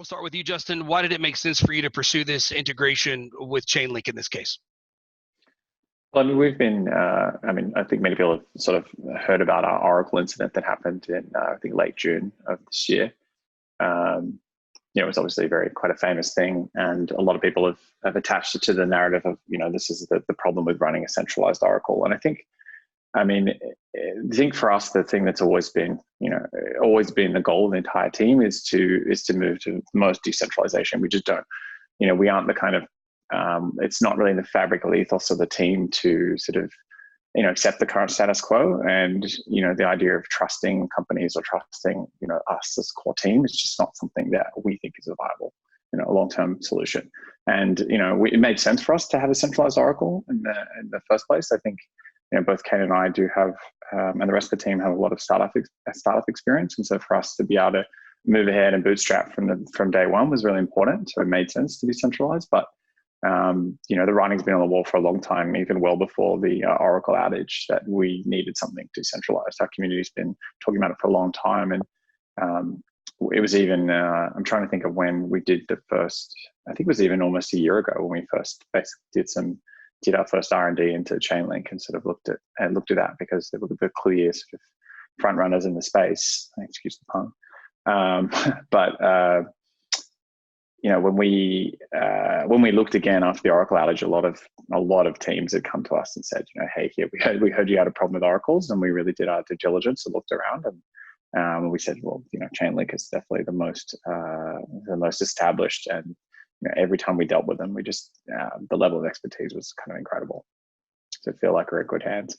We'll start with you, Justin. Why did it make sense for you to pursue this integration with Chainlink in this case? Well, I mean, we've been, I think many people have sort of heard about our Oracle incident that happened in, I think, late June of this year. It was obviously quite a famous thing, and a lot of people have attached it to the narrative of, this is the problem with running a centralized Oracle. And I think for us, the thing that's always been the goal of the entire team is to move to the most decentralization. We just don't, we aren't the kind of, it's not really in the fabric or ethos of the team to sort of, accept the current status quo. And, the idea of trusting companies or trusting, us as core team is just not something that we think is a viable, long-term solution. And, it made sense for us to have a centralized Oracle in the first place. I think, both Ken and I do have, and the rest of the team have a lot of startup experience. And so for us to be able to move ahead and bootstrap from day one was really important. So it made sense to be centralized. But the writing's been on the wall for a long time, even well before the Oracle outage, that we needed something decentralized. Our community's been talking about it for a long time. And it was even, I'm trying to think of when we did the first, I think it was even almost a year ago when we first basically did our first R&D into Chainlink and sort of looked at that, because they were the clear sort of front runners in the space. Excuse the pun. When we looked again after the Oracle outage, a lot of teams had come to us and said, hey, here we heard you had a problem with oracles, and we really did our due diligence and looked around, and we said, well, Chainlink is definitely the most established, and every time we dealt with them, we just the level of expertise was kind of incredible. So I feel like we're in good hands.